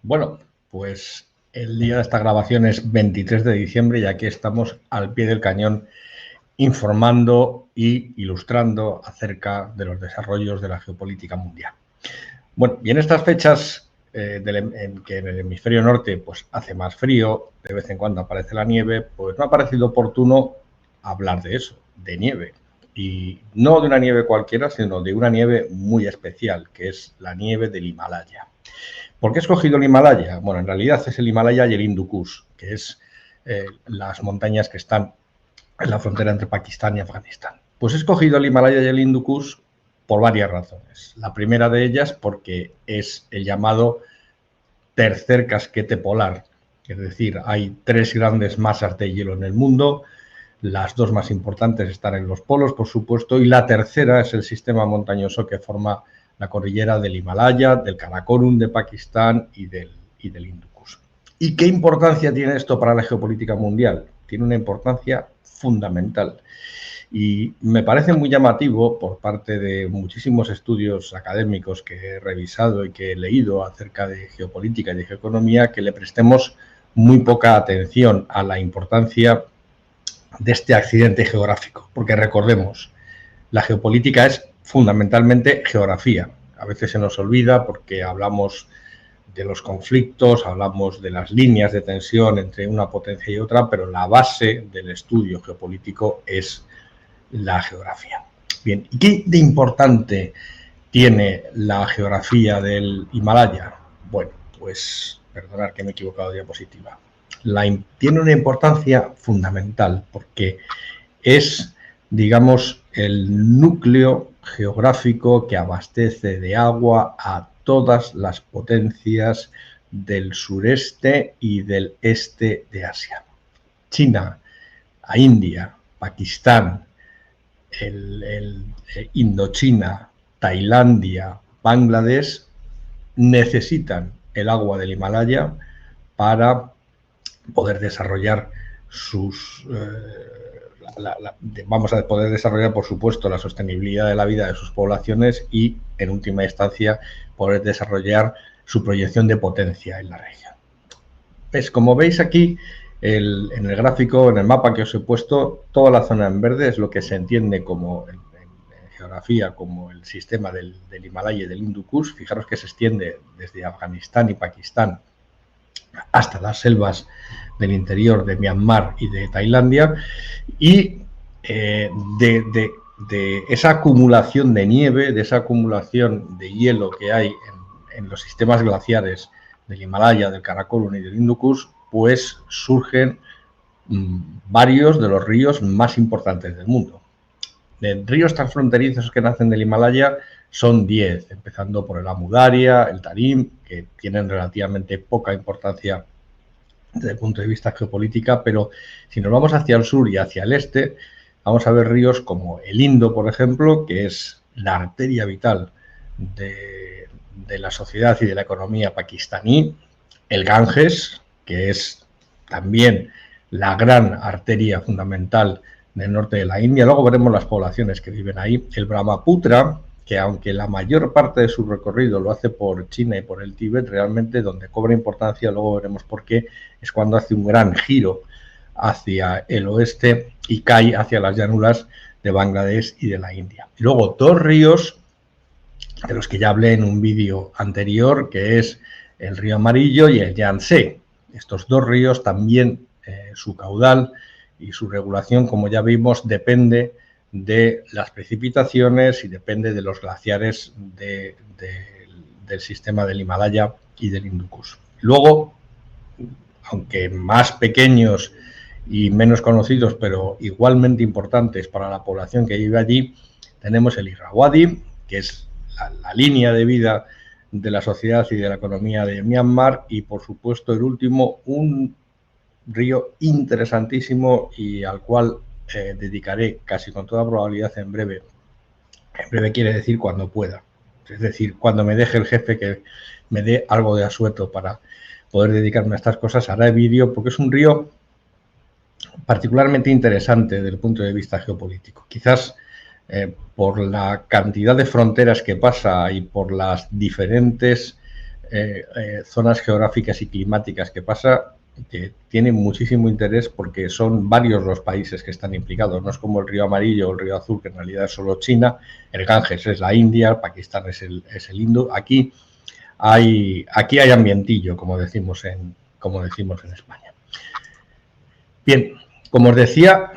Bueno, pues el día de esta grabación es 23 de diciembre y aquí estamos al pie del cañón informando y ilustrando acerca de los desarrollos de la geopolítica mundial. Bueno, y en estas fechas en que en el hemisferio norte pues hace más frío, de vez en cuando aparece la nieve, pues me ha parecido oportuno hablar de eso, de nieve. Y no de una nieve cualquiera, sino de una nieve muy especial, que es la nieve del Himalaya. ¿Por qué he escogido el Himalaya? Bueno, en realidad es el Himalaya y el Hindu Kush, que es las montañas que están en la frontera entre Pakistán y Afganistán. Pues he escogido el Himalaya y el Hindu Kush por varias razones. La primera de ellas porque es el llamado tercer casquete polar, es decir, hay tres grandes masas de hielo en el mundo, las dos más importantes están en los polos, por supuesto, y la tercera es el sistema montañoso que forma la cordillera del Himalaya, del Karakorum de Pakistán y del Hindu Kush. ¿Y qué importancia tiene esto para la geopolítica mundial? Tiene una importancia fundamental. Y me parece muy llamativo por parte de muchísimos estudios académicos que he revisado y que he leído acerca de geopolítica y de geoeconomía que le prestemos muy poca atención a la importancia de este accidente geográfico. Porque recordemos, la geopolítica es fundamentalmente geografía. A veces se nos olvida porque hablamos de los conflictos, hablamos de las líneas de tensión entre una potencia y otra, pero la base del estudio geopolítico es la geografía. Bien, ¿y qué de importante tiene la geografía del Himalaya? Bueno, pues, perdonad que me he equivocado de diapositiva. Tiene una importancia fundamental porque es, digamos, el núcleo geográfico que abastece de agua a todas las potencias del sureste y del este de Asia. China, a India, Pakistán, Indochina, Tailandia, Bangladesh necesitan el agua del Himalaya para poder desarrollar vamos a poder desarrollar, por supuesto, la sostenibilidad de la vida de sus poblaciones y, en última instancia, poder desarrollar su proyección de potencia en la región. Pues, como veis aquí, en el gráfico, en el mapa que os he puesto, toda la zona en verde es lo que se entiende como en geografía como el sistema del Himalaya y del Hindu Kush. Fijaros que se extiende desde Afganistán y Pakistán hasta las selvas del interior de Myanmar y de Tailandia, y de esa acumulación de nieve, de esa acumulación de hielo que hay en los sistemas glaciares del Himalaya, del Karakorum y del Hindu Kush, pues surgen varios de los ríos más importantes del mundo. De ríos transfronterizos que nacen del Himalaya son 10, empezando por el Amu Daria, el Tarim, que tienen relativamente poca importancia desde el punto de vista geopolítica, pero si nos vamos hacia el sur y hacia el este, vamos a ver ríos como el Indo, por ejemplo, que es la arteria vital de la sociedad y de la economía pakistaní, el Ganges, que es también la gran arteria fundamental del norte de la India. Luego veremos las poblaciones que viven ahí. El Brahmaputra, que aunque la mayor parte de su recorrido lo hace por China y por el Tíbet, realmente donde cobra importancia, luego veremos por qué, es cuando hace un gran giro hacia el oeste y cae hacia las llanuras de Bangladesh y de la India. Y luego dos ríos de los que ya hablé en un vídeo anterior, que es el río Amarillo y el Yangtze. Estos dos ríos también, su caudal y su regulación, como ya vimos, depende de las precipitaciones y depende de los glaciares del sistema del Himalaya y del Hindu Kush. Luego, aunque más pequeños y menos conocidos, pero igualmente importantes para la población que vive allí, tenemos el Irrawaddy, que es la línea de vida de la sociedad y de la economía de Myanmar, y por supuesto el último, un río interesantísimo y al cual dedicaré casi con toda probabilidad en breve. En breve quiere decir cuando pueda, es decir, cuando me deje el jefe que me dé algo de asueto para poder dedicarme a estas cosas, haré vídeo, porque es un río particularmente interesante desde el punto de vista geopolítico. Quizás por la cantidad de fronteras que pasa y por las diferentes zonas geográficas y climáticas que pasa, que tiene muchísimo interés porque son varios los países que están implicados. No es como el río Amarillo o el río Azul, que en realidad es solo China, el Ganges es la India, Pakistán es el Indo. Aquí hay ambientillo, como decimos en España. Bien, como os decía,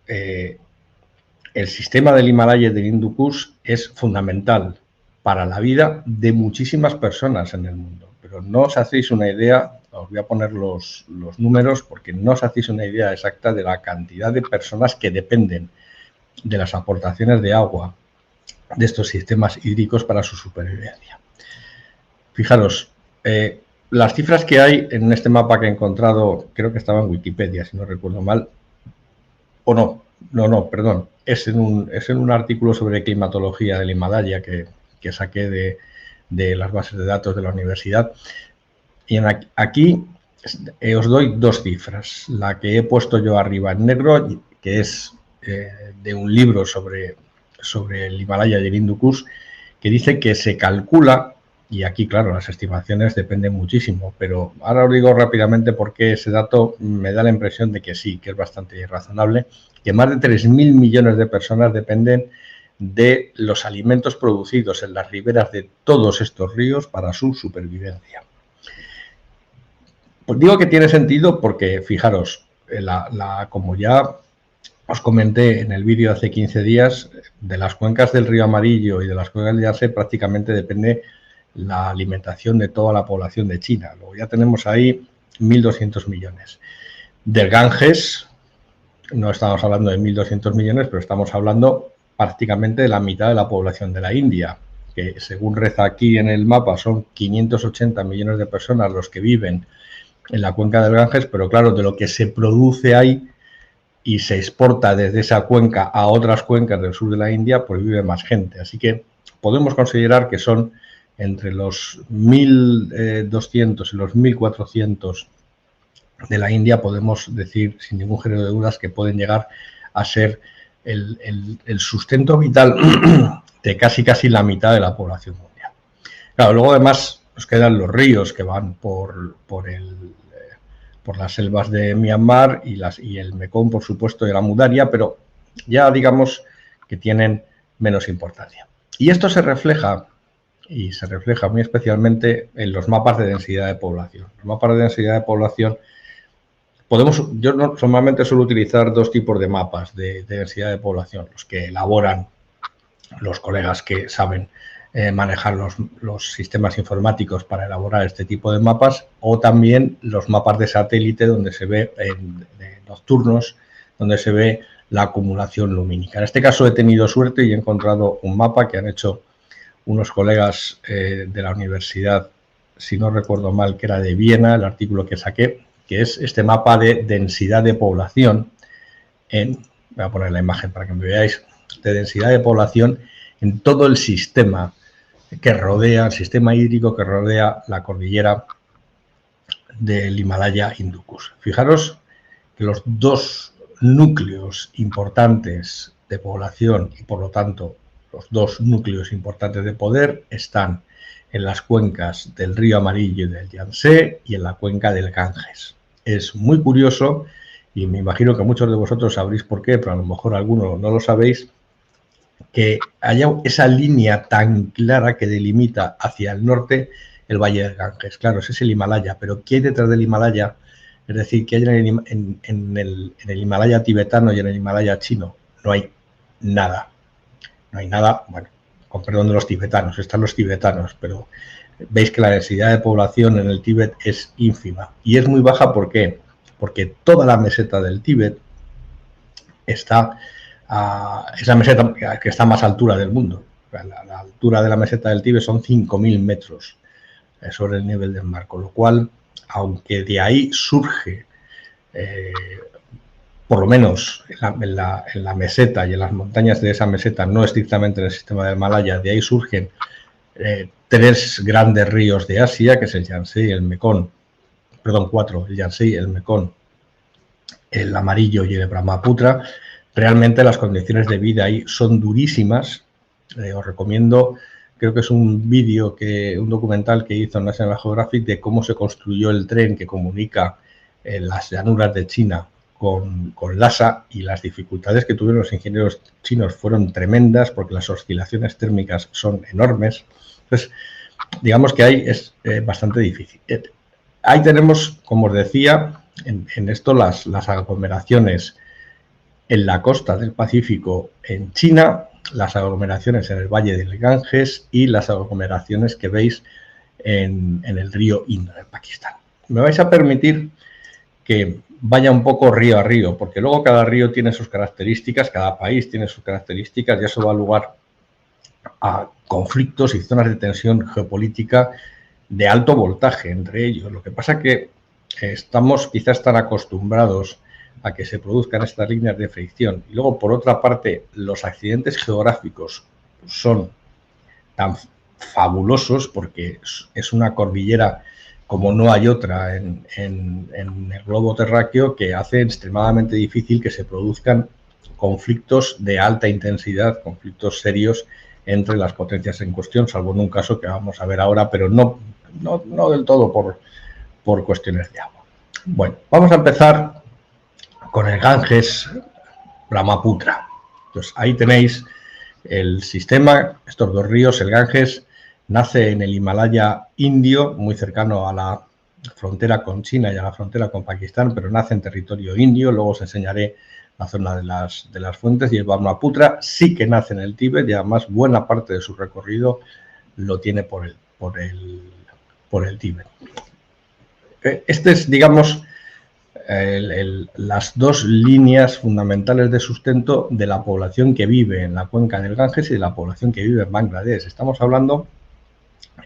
el sistema del Himalaya y del Hindu Kush es fundamental para la vida de muchísimas personas en el mundo. Pero no os hacéis una idea, os voy a poner los números, porque no os hacéis una idea exacta de la cantidad de personas que dependen de las aportaciones de agua de estos sistemas hídricos para su supervivencia. Fijaros, las cifras que hay en este mapa que he encontrado, creo que estaba en Wikipedia, si no recuerdo mal, o no, perdón, es en un artículo sobre climatología del Himalaya que saqué de las bases de datos de la universidad. Y aquí os doy dos cifras. La que he puesto yo arriba en negro, que es de un libro sobre el Himalaya y el Hindu Kush, que dice que se calcula, y aquí, claro, las estimaciones dependen muchísimo, pero ahora os digo rápidamente por qué ese dato me da la impresión de que sí, que es bastante razonable, que más de 3.000 millones de personas dependen de los alimentos producidos en las riberas de todos estos ríos para su supervivencia. Pues digo que tiene sentido porque, fijaros, como ya os comenté en el vídeo hace 15 días, de las cuencas del río Amarillo y de las cuencas del Yangtze prácticamente depende la alimentación de toda la población de China. Luego ya tenemos ahí 1.200 millones. Del Ganges, no estamos hablando de 1.200 millones, pero estamos hablando prácticamente de la mitad de la población de la India, que según reza aquí en el mapa son 580 millones de personas los que viven en la cuenca del Ganges, pero claro, de lo que se produce ahí y se exporta desde esa cuenca a otras cuencas del sur de la India, pues vive más gente. Así que podemos considerar que son entre los 1.200 y los 1.400 de la India, podemos decir sin ningún género de dudas que pueden llegar a ser el sustento vital de casi la mitad de la población mundial. Claro, luego además nos quedan los ríos que van por las selvas de Myanmar y el Mekong, por supuesto, y la Mudaria, pero ya digamos que tienen menos importancia. Y esto se refleja muy especialmente en los mapas de densidad de población. Los mapas de densidad de población yo normalmente suelo utilizar dos tipos de mapas de densidad de población, los que elaboran los colegas que saben manejar los sistemas informáticos para elaborar este tipo de mapas, o también los mapas de satélite donde se ve nocturnos, donde se ve la acumulación lumínica. En este caso he tenido suerte y he encontrado un mapa que han hecho unos colegas de la universidad, si no recuerdo mal, que era de Viena, el artículo que saqué, que es este mapa de densidad de población voy a poner la imagen para que me veáis, de densidad de población en todo el sistema que rodea, el sistema hídrico que rodea la cordillera del Himalaya Hindu Kush. Fijaros que los dos núcleos importantes de población y por lo tanto los dos núcleos importantes de poder están en las cuencas del río Amarillo y del Yangtze y en la cuenca del Ganges. Es muy curioso y me imagino que muchos de vosotros sabréis por qué, pero a lo mejor algunos no lo sabéis, que haya esa línea tan clara que delimita hacia el norte el Valle del Ganges. Claro, ese es el Himalaya, pero ¿qué hay detrás del Himalaya? Es decir, ¿qué hay en el Himalaya tibetano y en el Himalaya chino? No hay nada. No hay nada, bueno, con perdón de los tibetanos, están los tibetanos, pero veis que la densidad de población en el Tíbet es ínfima. Y es muy baja, ¿por qué? Porque toda la meseta del Tíbet es la meseta que está a más altura del mundo. La altura de la meseta del Tíbet son 5.000 metros sobre el nivel del mar, con lo cual, aunque de ahí surge, por lo menos en la meseta y en las montañas de esa meseta, no estrictamente en el sistema del Himalaya, de ahí surgen tres grandes ríos de Asia, que es el Yangtze y el Mekong, perdón, cuatro, el Yangtze, el Mekong, el Amarillo y el Brahmaputra. Realmente las condiciones de vida ahí son durísimas. Os recomiendo creo que es un vídeo, un documental que hizo National Geographic de cómo se construyó el tren que comunica las llanuras de China con Lhasa, y las dificultades que tuvieron los ingenieros chinos fueron tremendas porque las oscilaciones térmicas son enormes. Entonces, digamos que ahí es bastante difícil. Ahí tenemos, como os decía, en esto las aglomeraciones en la costa del Pacífico en China, las aglomeraciones en el Valle del Ganges y las aglomeraciones que veis en el río Indo, en Pakistán. Me vais a permitir que vaya un poco río a río, porque luego cada río tiene sus características, cada país tiene sus características, y eso da lugar a conflictos y zonas de tensión geopolítica de alto voltaje entre ellos. Lo que pasa es que estamos quizás tan acostumbrados a que se produzcan estas líneas de fricción. Y luego, por otra parte, los accidentes geográficos son tan fabulosos porque es una cordillera como no hay otra en el globo terráqueo, que hace extremadamente difícil que se produzcan conflictos de alta intensidad, conflictos serios entre las potencias en cuestión, salvo en un caso que vamos a ver ahora, pero no del todo por cuestiones de agua. Bueno, vamos a empezar con el Ganges Brahmaputra. Entonces, ahí tenéis el sistema, estos dos ríos. El Ganges nace en el Himalaya indio, muy cercano a la frontera con China y a la frontera con Pakistán, pero nace en territorio indio. Luego os enseñaré la zona de las fuentes. Y el Brahmaputra sí que nace en el Tíbet, y además buena parte de su recorrido lo tiene por el Tíbet. Este es, digamos, las dos líneas fundamentales de sustento de la población que vive en la cuenca del Ganges y de la población que vive en Bangladesh. Estamos hablando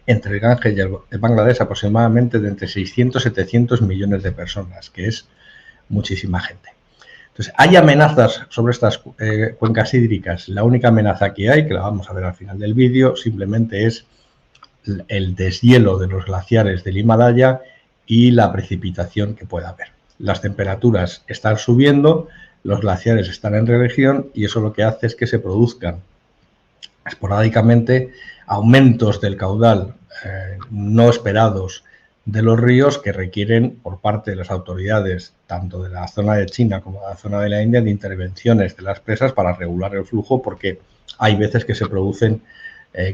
entre el Ganges y el Bangladesh aproximadamente de entre 600 y 700 millones de personas, que es muchísima gente. Entonces, hay amenazas sobre estas cuencas hídricas. La única amenaza que hay, que la vamos a ver al final del vídeo, simplemente es el deshielo de los glaciares del Himalaya y la precipitación que pueda haber. Las temperaturas están subiendo, los glaciares están en región, y eso lo que hace es que se produzcan esporádicamente aumentos del caudal no esperados de los ríos, que requieren por parte de las autoridades, tanto de la zona de China como de la zona de la India, de intervenciones de las presas para regular el flujo, porque hay veces que se producen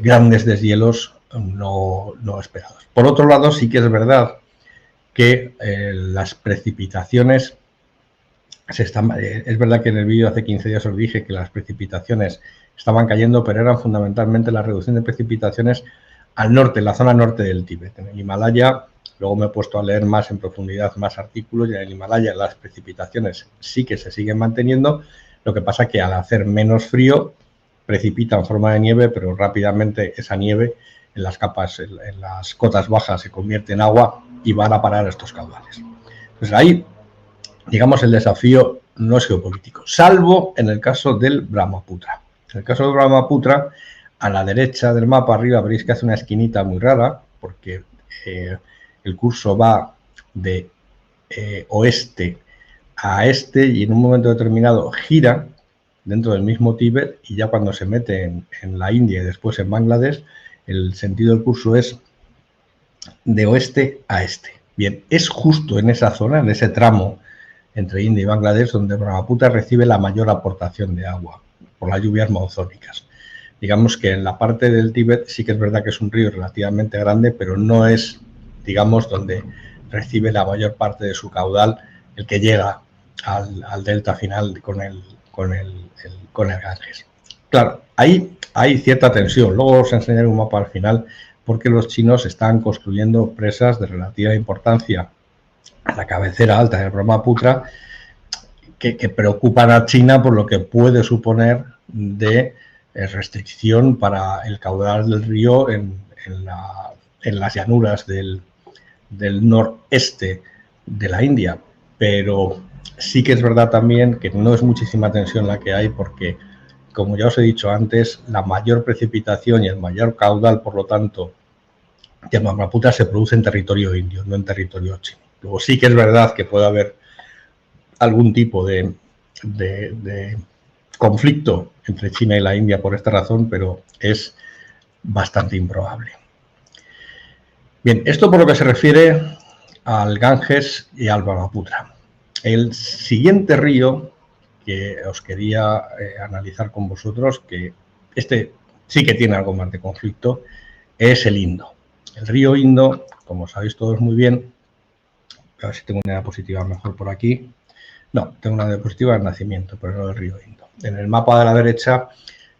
grandes deshielos no esperados. Por otro lado, sí que es verdad que las precipitaciones es verdad que en el vídeo hace 15 días os dije que las precipitaciones estaban cayendo, pero eran fundamentalmente la reducción de precipitaciones al norte, en la zona norte del Tíbet. En el Himalaya, luego me he puesto a leer más en profundidad más artículos, y en el Himalaya las precipitaciones sí que se siguen manteniendo. Lo que pasa que al hacer menos frío precipita en forma de nieve, pero rápidamente esa nieve en las capas, en las cotas bajas, se convierte en agua y van a parar estos caudales. Entonces ahí, digamos, el desafío no es geopolítico, salvo en el caso del Brahmaputra. En el caso del Brahmaputra, a la derecha del mapa arriba veréis que hace una esquinita muy rara, porque el curso va de oeste a este, y en un momento determinado gira dentro del mismo Tíbet, y ya cuando se mete en la India y después en Bangladesh, el sentido del curso es de oeste a este. Bien, es justo en esa zona, en ese tramo entre India y Bangladesh, donde Brahmaputra recibe la mayor aportación de agua por las lluvias monzónicas. Digamos que en la parte del Tíbet sí que es verdad que es un río relativamente grande, pero no es, digamos, donde recibe la mayor parte de su caudal el que llega al delta final con el Ganges. Claro, ahí hay cierta tensión. Luego os enseñaré un mapa al final, porque los chinos están construyendo presas de relativa importancia a la cabecera alta del Brahmaputra, que preocupan a China por lo que puede suponer de restricción para el caudal del río en las llanuras del noreste de la India. Pero sí que es verdad también que no es muchísima tensión la que hay, porque, como ya os he dicho antes, la mayor precipitación y el mayor caudal, por lo tanto, de Brahmaputra se produce en territorio indio, no en territorio chino. Luego sí que es verdad que puede haber algún tipo de conflicto entre China y la India por esta razón, pero es bastante improbable. Bien, esto por lo que se refiere al Ganges y al Brahmaputra. El siguiente río que os quería analizar con vosotros, que este sí que tiene algo más de conflicto, es el Indo. El río Indo, como sabéis todos muy bien, a ver si tengo una diapositiva mejor por aquí. No, tengo una diapositiva de nacimiento, pero no del río Indo. En el mapa de la derecha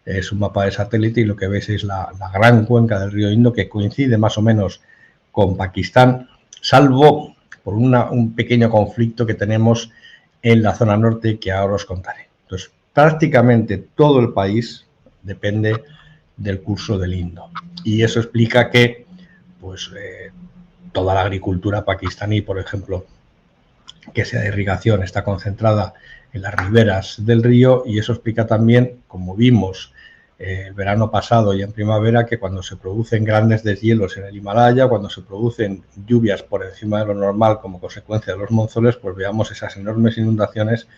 es un mapa de satélite y lo que veis es la gran cuenca del río Indo, que coincide más o menos con Pakistán, salvo por un pequeño conflicto que tenemos en la zona norte que ahora os contaré. Entonces, prácticamente todo el país depende del curso del Indo. Y eso explica que pues, toda la agricultura pakistaní, por ejemplo, que sea de irrigación, está concentrada en las riberas del río, y eso explica también, como vimos el verano pasado y en primavera, que cuando se producen grandes deshielos en el Himalaya, cuando se producen lluvias por encima de lo normal como consecuencia de los monzones, pues veamos esas enormes inundaciones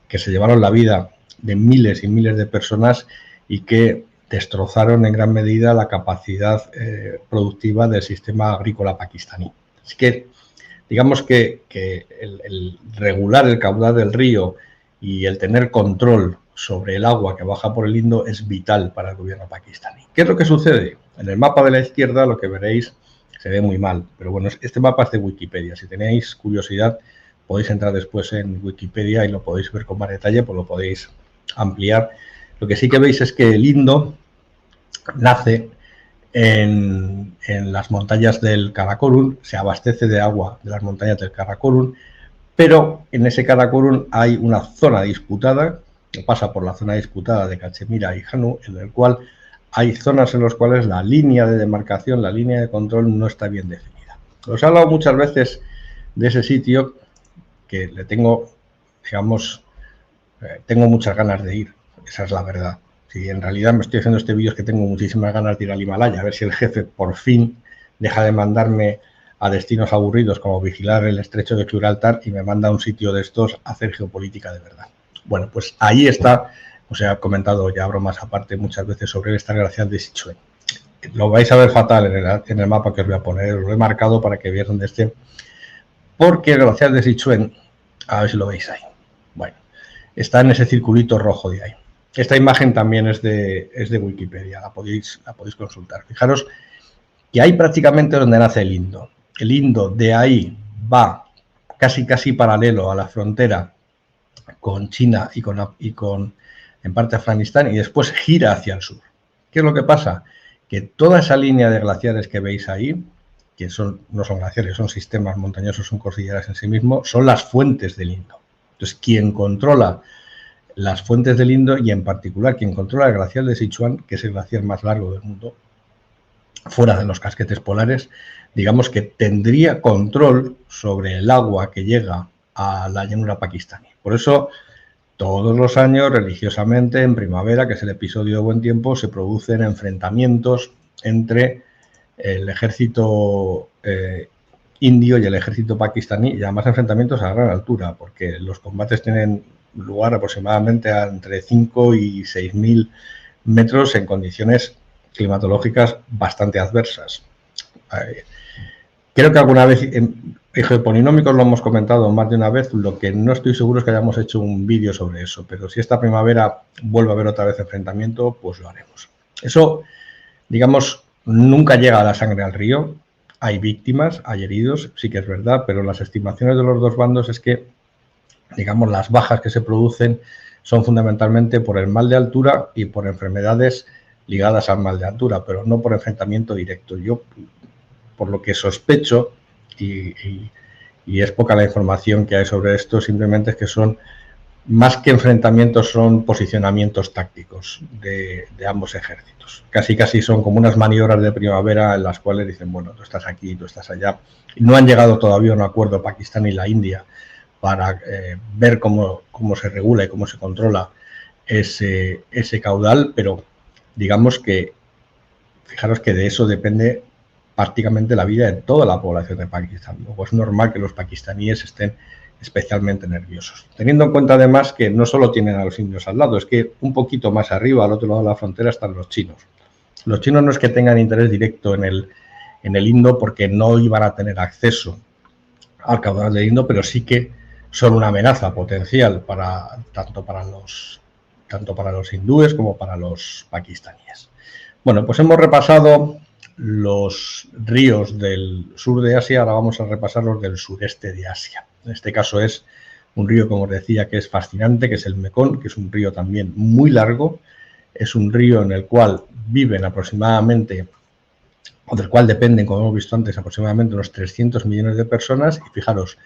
que se llevaron la vida de miles y miles de personas y que destrozaron en gran medida la capacidad productiva del sistema agrícola pakistaní. Así que digamos que el regular el caudal del río y el tener control sobre el agua que baja por el Indo es vital para el gobierno pakistaní. ¿Qué es lo que sucede? En el mapa de la izquierda lo que veréis se ve muy mal, pero bueno, este mapa es de Wikipedia. Si tenéis curiosidad podéis entrar después en Wikipedia y lo podéis ver con más detalle, pues lo podéis ampliar. Lo que sí que veis es que el Indo nace en las montañas del Karakorum, se abastece de agua de las montañas del Karakorum, pero en ese Karakorum hay una zona disputada, que pasa por la zona disputada de Cachemira y Jammu, en el cual hay zonas en las cuales la línea de demarcación, la línea de control no está bien definida. Os he hablado muchas veces de ese sitio, que le tengo, digamos, tengo muchas ganas de ir, esa es la verdad. Si en realidad me estoy haciendo este vídeo es que tengo muchísimas ganas de ir al Himalaya, a ver si el jefe por fin deja de mandarme a destinos aburridos como vigilar el estrecho de Gibraltar y me manda a un sitio de estos a hacer geopolítica de verdad. Bueno, pues ahí está, os he comentado ya bromas aparte muchas veces sobre esta glaciar de Sichuan. Lo vais a ver fatal en el mapa que os voy a poner, lo he marcado para que veáis dónde esté, porque el glaciar de Sichuan, a ver si lo veis ahí, bueno, está en ese circulito rojo de ahí. Esta imagen también es de Wikipedia, la podéis consultar. Fijaros que ahí prácticamente donde nace el Indo. El Indo de ahí va casi paralelo a la frontera con China y con en parte Afganistán, y después gira hacia el sur. ¿Qué es lo que pasa? Que toda esa línea de glaciares que veis ahí, que no son glaciares, son sistemas montañosos, son cordilleras en sí mismos, son las fuentes del Indo. Entonces, quien controla las fuentes del Indo, y en particular quien controla el glaciar de Sichuan, que es el glaciar más largo del mundo, fuera de los casquetes polares, digamos que tendría control sobre el agua que llega a la llanura pakistaní. Por eso, todos los años, religiosamente, en primavera, que es el episodio de buen tiempo, se producen enfrentamientos entre el ejército indio y el ejército pakistaní, y además enfrentamientos a gran altura, porque los combates tienen lugar aproximadamente a entre 5 y 6.000 metros en condiciones climatológicas bastante adversas. Creo que alguna vez en Geopolinómicos lo hemos comentado más de una vez, lo que no estoy seguro es que hayamos hecho un vídeo sobre eso, pero si esta primavera vuelve a haber otra vez enfrentamiento, pues lo haremos. Eso, digamos, nunca llega a la sangre al río, hay víctimas, hay heridos, sí que es verdad, pero las estimaciones de los dos bandos es que, digamos, las bajas que se producen son fundamentalmente por el mal de altura y por enfermedades ligadas al mal de altura, pero no por enfrentamiento directo. Yo, por lo que sospecho, y es poca la información que hay sobre esto, simplemente es que son, más que enfrentamientos, son posicionamientos tácticos de ambos ejércitos. Casi son como unas maniobras de primavera en las cuales dicen, bueno, tú estás aquí, tú estás allá. Y no han llegado todavía a un acuerdo Pakistán y la India para ver cómo se regula y cómo se controla ese caudal, pero digamos que, fijaros que de eso depende prácticamente la vida de toda la población de Pakistán. Luego es normal que los pakistaníes estén especialmente nerviosos. Teniendo en cuenta además que no solo tienen a los indios al lado, es que un poquito más arriba, al otro lado de la frontera, están los chinos. Los chinos no es que tengan interés directo en el Indo porque no iban a tener acceso al caudal del Indo, pero sí que son una amenaza potencial tanto para los hindúes como para los pakistaníes. Bueno, pues hemos repasado los ríos del sur de Asia, ahora vamos a repasar los del sureste de Asia. En este caso es un río, como os decía, que es fascinante, que es el Mekong, que es un río también muy largo, es un río en el cual viven aproximadamente, o del cual dependen, como hemos visto antes, aproximadamente unos 300 millones de personas, y fijaros,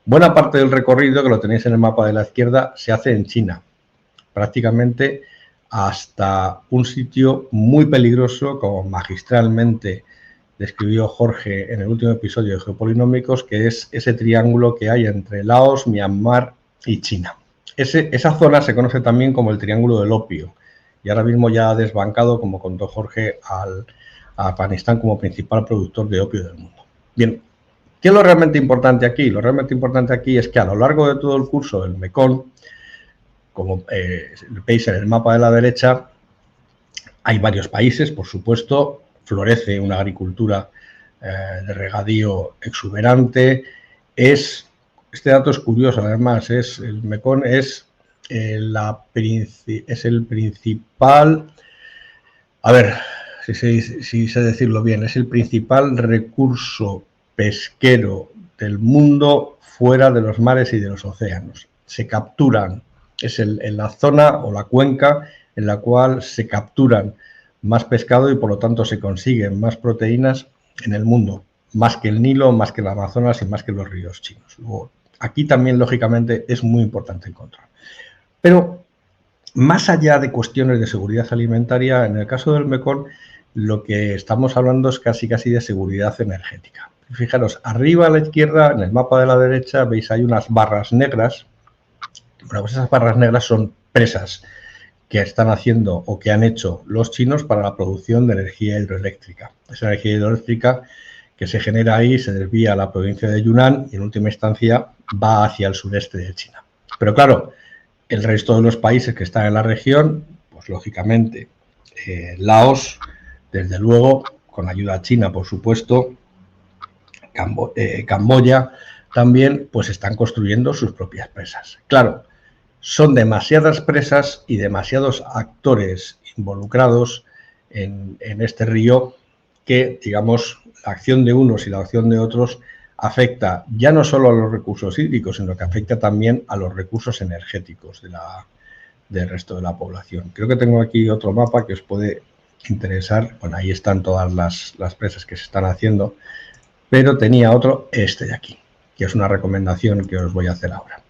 buena parte del recorrido, que lo tenéis en el mapa de la izquierda, se hace en China, prácticamente hasta un sitio muy peligroso, como magistralmente describió Jorge en el último episodio de Geopolinómicos, que es ese triángulo que hay entre Laos, Myanmar y China. Esa zona se conoce también como el Triángulo del Opio, y ahora mismo ya ha desbancado, como contó Jorge, a Afganistán como principal productor de opio del mundo. Bien, ¿qué es lo realmente importante aquí? Lo realmente importante aquí es que a lo largo de todo el curso del Mekong, como veis en el mapa de la derecha, hay varios países, por supuesto, florece una agricultura de regadío exuberante. Este dato es curioso, además, el Mekong es el principal, a ver, si sé decirlo bien, es el principal recurso pesquero del mundo fuera de los mares y de los océanos. Se capturan, es en la zona o la cuenca en la cual se capturan más pescado y por lo tanto se consiguen más proteínas en el mundo, más que el Nilo, más que el Amazonas y más que los ríos chinos. Luego, aquí también, lógicamente, es muy importante encontrar. Pero más allá de cuestiones de seguridad alimentaria, en el caso del Mekong, lo que estamos hablando es casi de seguridad energética. Fijaros, arriba a la izquierda, en el mapa de la derecha, veis hay unas barras negras. Bueno, pues esas barras negras son presas que están haciendo o que han hecho los chinos para la producción de energía hidroeléctrica. Esa energía hidroeléctrica que se genera ahí se desvía a la provincia de Yunnan y en última instancia va hacia el sureste de China. Pero claro, el resto de los países que están en la región, pues lógicamente Laos, desde luego, con ayuda china, por supuesto, Camboya también, pues están construyendo sus propias presas. Claro, son demasiadas presas y demasiados actores involucrados en este río que, digamos, la acción de unos y la acción de otros afecta ya no solo a los recursos hídricos, sino que afecta también a los recursos energéticos del resto de la población. Creo que tengo aquí otro mapa que os puede interesar. Bueno, ahí están todas las presas que se están haciendo, pero tenía otro, este de aquí, que es una recomendación que os voy a hacer ahora.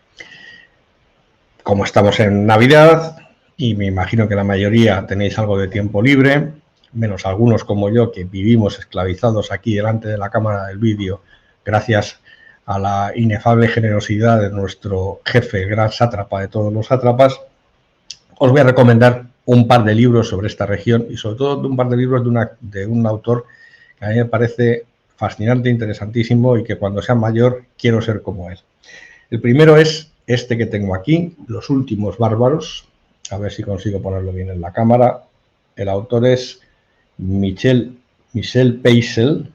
Como estamos en Navidad, y me imagino que la mayoría tenéis algo de tiempo libre, menos algunos como yo que vivimos esclavizados aquí delante de la cámara del vídeo, gracias a la inefable generosidad de nuestro jefe, el gran sátrapa de todos los sátrapas, os voy a recomendar un par de libros sobre esta región y sobre todo un par de libros de un autor que a mí me parece fascinante, interesantísimo y que cuando sea mayor quiero ser como él. El primero es este que tengo aquí, Los últimos bárbaros, a ver si consigo ponerlo bien en la cámara. El autor es Michel Peissel,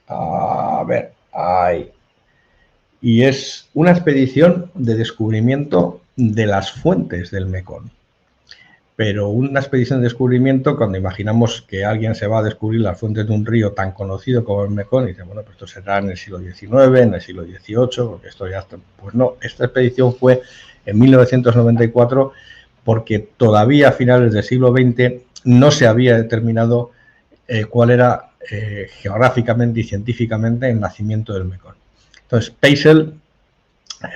a ver, ahí. Y es una expedición de descubrimiento de las fuentes del Mekong. Pero una expedición de descubrimiento, cuando imaginamos que alguien se va a descubrir las fuentes de un río tan conocido como el Mekong, y dice, bueno, pues esto será en el siglo XIX, en el siglo XVIII, porque esto ya está... Pues no, esta expedición fue en 1994, porque todavía a finales del siglo XX no se había determinado cuál era geográficamente y científicamente el nacimiento del Mekong. Entonces, Peissel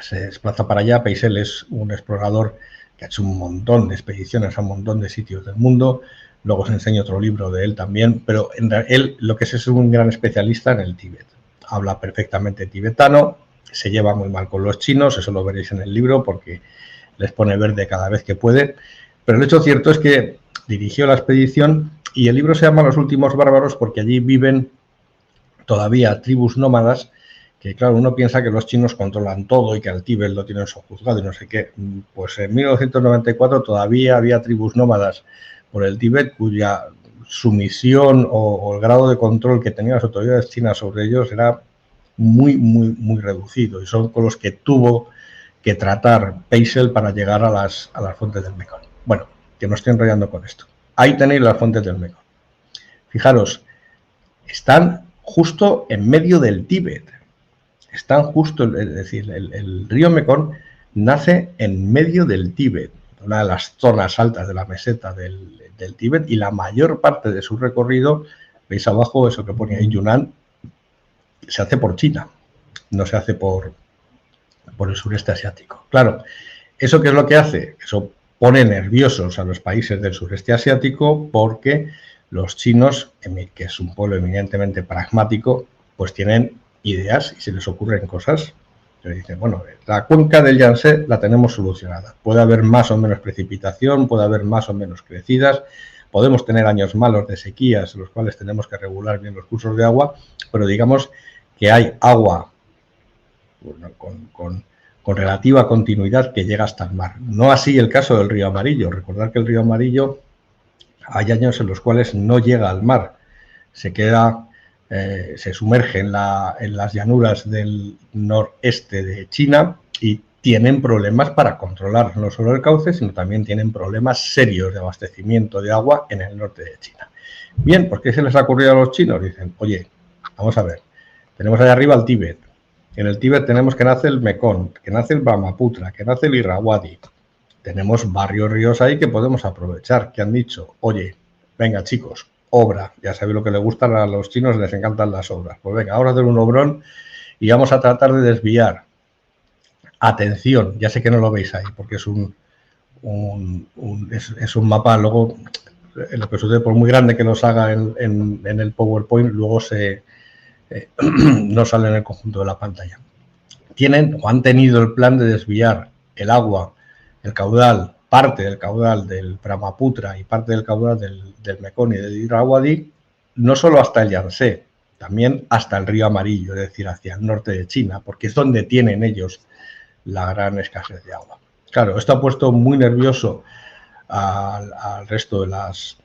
se desplaza para allá. Peissel es un explorador que ha hecho un montón de expediciones a un montón de sitios del mundo. Luego os enseño otro libro de él también, pero él lo que es un gran especialista en el Tíbet. Habla perfectamente tibetano, se lleva muy mal con los chinos, eso lo veréis en el libro porque les pone verde cada vez que puede. Pero el hecho cierto es que dirigió la expedición y el libro se llama Los últimos bárbaros porque allí viven todavía tribus nómadas que, claro, uno piensa que los chinos controlan todo y que al Tíbet lo tienen sojuzgado y no sé qué. Pues en 1994 todavía había tribus nómadas por el Tíbet cuya sumisión o el grado de control que tenían las autoridades chinas sobre ellos era muy reducido, y son con los que tuvo que tratar Peissel para llegar a las fuentes del Mekong. Bueno, que no estoy enrollando con esto. Ahí tenéis las fuentes del Mekong. Fijaros, están justo en medio del Tíbet. Están justo, es decir, el río Mekong nace en medio del Tíbet, una de las zonas altas de la meseta del Tíbet, y la mayor parte de su recorrido, veis abajo eso que pone ahí Yunnan, se hace por China, no se hace por el sureste asiático. Claro, ¿eso qué es lo que hace? Eso pone nerviosos a los países del sureste asiático, porque los chinos, que es un pueblo eminentemente pragmático, pues tienen ideas y se les ocurren cosas. Entonces dicen, bueno, la cuenca del Yangtze la tenemos solucionada. Puede haber más o menos precipitación, puede haber más o menos crecidas, podemos tener años malos de sequías en los cuales tenemos que regular bien los cursos de agua, pero digamos que hay agua con relativa continuidad que llega hasta el mar. No así el caso del río Amarillo. Recordad que el río Amarillo hay años en los cuales no llega al mar, se queda, se sumerge en las llanuras del noreste de China y tienen problemas para controlar no solo el cauce, sino también tienen problemas serios de abastecimiento de agua en el norte de China. Bien, ¿por qué se les ha ocurrido a los chinos? Dicen, oye, vamos a ver, tenemos allá arriba el Tíbet. En el Tíbet tenemos que nace el Mekong, que nace el Brahmaputra, que nace el Irrawaddy. Tenemos varios ríos ahí que podemos aprovechar, que han dicho, oye, venga chicos, obra. Ya sabéis lo que les gustan a los chinos, les encantan las obras. Pues venga, vamos a hacer un obrón y vamos a tratar de desviar. Atención, ya sé que no lo veis ahí, porque es un mapa, luego, lo que sucede, por muy grande que los haga en el PowerPoint, luego no sale en el conjunto de la pantalla. Tienen o han tenido el plan de desviar el agua, el caudal, parte del caudal del Brahmaputra y parte del caudal del Mekong y del Irrawaddy, no solo hasta el Yangtze, también hasta el río Amarillo, es decir, hacia el norte de China, porque es donde tienen ellos la gran escasez de agua. Claro, esto ha puesto muy nervioso al resto de las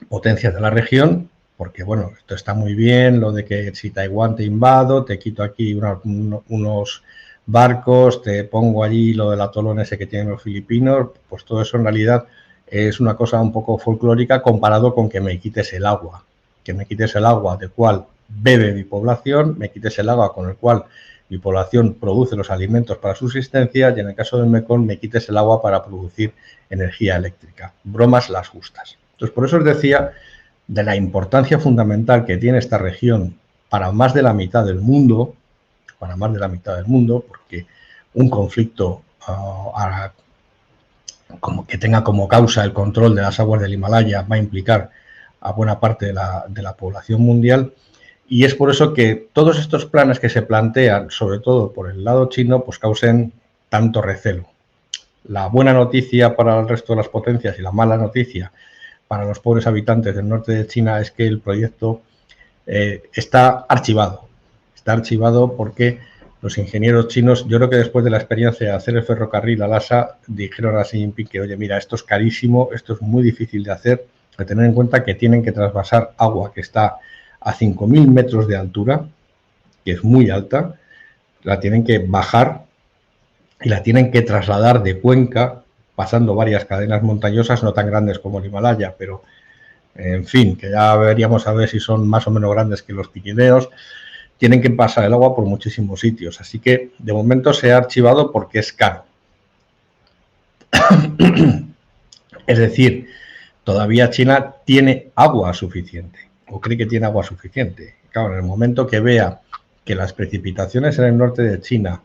potencias de la región, porque, bueno, esto está muy bien, lo de que si Taiwán te invado, te quito aquí unos barcos, te pongo allí lo del atolón ese que tienen los filipinos, pues todo eso en realidad es una cosa un poco folclórica comparado con que me quites el agua, del cual bebe mi población, me quites el agua con el cual mi población produce los alimentos para subsistencia, y en el caso del Mekong me quites el agua para producir energía eléctrica. Bromas las justas. Entonces, por eso os decía de la importancia fundamental que tiene esta región para más de la mitad del mundo, porque un conflicto como que tenga como causa el control de las aguas del Himalaya va a implicar a buena parte de la población mundial, y es por eso que todos estos planes que se plantean, sobre todo por el lado chino, pues causen tanto recelo. La buena noticia para el resto de las potencias y la mala noticia para los pobres habitantes del norte de China es que el proyecto está archivado. Está archivado porque los ingenieros chinos, yo creo que después de la experiencia de hacer el ferrocarril a Lhasa, dijeron a Xi Jinping que, oye, mira, esto es carísimo, esto es muy difícil de hacer, hay que tener en cuenta que tienen que trasvasar agua que está a 5.000 metros de altura, que es muy alta, la tienen que bajar y la tienen que trasladar de Cuenca, pasando varias cadenas montañosas, no tan grandes como el Himalaya, pero en fin, que ya veríamos a ver si son más o menos grandes que los Pirineos. Tienen que pasar el agua por muchísimos sitios, así que de momento se ha archivado porque es caro. Es decir, todavía China tiene agua suficiente, o cree que tiene agua suficiente. Claro, en el momento que vea que las precipitaciones en el norte de China,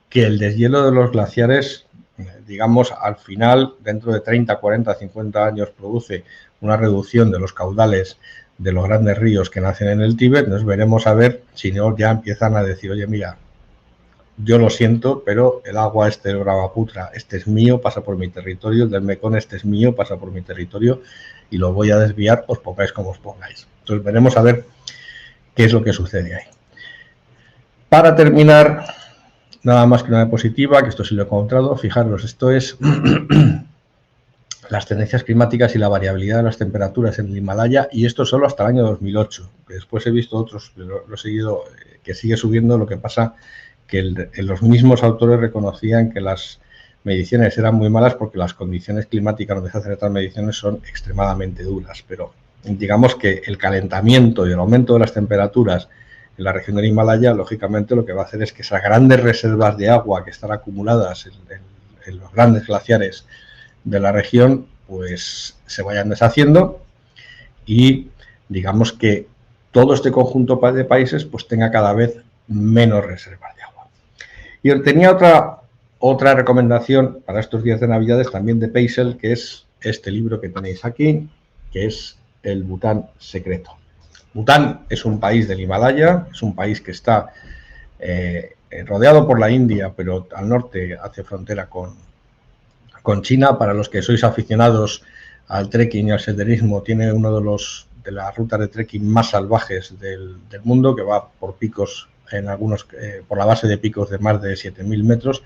que el deshielo de los glaciares, digamos, al final, dentro de 30, 40, 50 años, produce una reducción de los caudales de los grandes ríos que nacen en el Tíbet, nos veremos a ver si no ya empiezan a decir, oye, mira, yo lo siento, pero el agua este del Brahmaputra, este es mío, pasa por mi territorio, el del Mekong, este es mío, pasa por mi territorio, y lo voy a desviar, os pongáis como os pongáis. Entonces veremos a ver qué es lo que sucede ahí. Para terminar, nada más que una diapositiva, que esto sí lo he encontrado, fijaros, esto es las tendencias climáticas y la variabilidad de las temperaturas en el Himalaya, y esto solo hasta el año 2008. Después he visto otros, lo he seguido, que sigue subiendo. Lo que pasa que los mismos autores reconocían que las mediciones eran muy malas porque las condiciones climáticas donde se hacen estas mediciones son extremadamente duras, pero digamos que el calentamiento y el aumento de las temperaturas en la región del Himalaya, lógicamente lo que va a hacer es que esas grandes reservas de agua que están acumuladas en los grandes glaciares de la región, pues se vayan deshaciendo y digamos que todo este conjunto de países pues tenga cada vez menos reservas de agua. Y tenía otra recomendación para estos días de Navidades también de Peisel, que es este libro que tenéis aquí, que es El Bután secreto. Bután es un país del Himalaya, es un país que está rodeado por la India, pero al norte hace frontera con China. Para los que sois aficionados al trekking y al senderismo, tiene uno de las rutas de trekking más salvajes del mundo, que va por picos, en algunos por la base de picos de más de 7.000 metros.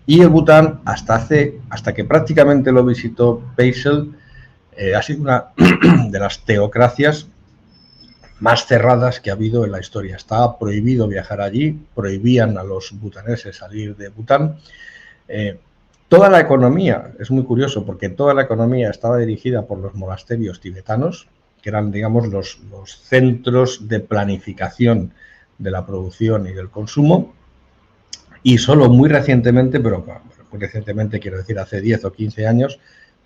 Y el Bután, hasta que prácticamente lo visitó Peisel, ha sido una de las teocracias más cerradas que ha habido en la historia. Estaba prohibido viajar allí, prohibían a los butaneses salir de Bután. Toda la economía, es muy curioso, porque toda la economía estaba dirigida por los monasterios tibetanos, que eran, digamos, los centros de planificación de la producción y del consumo. Y solo muy recientemente, pero muy recientemente quiero decir hace 10 o 15 años,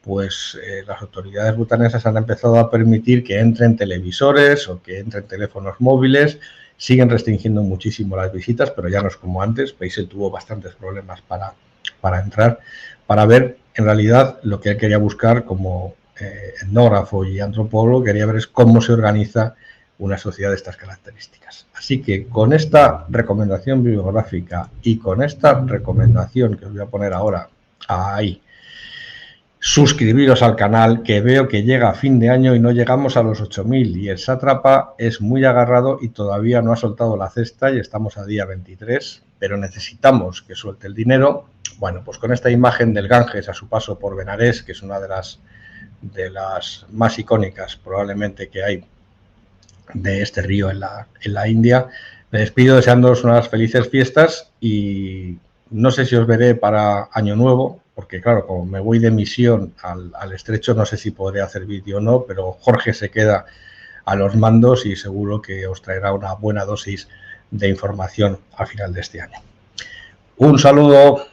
pues las autoridades butanesas han empezado a permitir que entren televisores o que entren teléfonos móviles. Siguen restringiendo muchísimo las visitas, pero ya no es como antes. Peisel tuvo bastantes problemas para entrar, para ver en realidad lo que él quería buscar como etnógrafo y antropólogo. Quería ver es cómo se organiza una sociedad de estas características. Así que con esta recomendación bibliográfica y con esta recomendación que os voy a poner ahora ahí, suscribiros al canal, que veo que llega a fin de año y no llegamos a los 8.000, y el sátrapa es muy agarrado y todavía no ha soltado la cesta y estamos a día 23, pero necesitamos que suelte el dinero. Bueno, pues con esta imagen del Ganges a su paso por Benarés, que es una de las más icónicas probablemente que hay de este río en la India, me despido deseándoos unas felices fiestas y no sé si os veré para Año Nuevo, porque claro, como me voy de misión al estrecho, no sé si podré hacer vídeo o no, pero Jorge se queda a los mandos y seguro que os traerá una buena dosis de información al final de este año. Un saludo.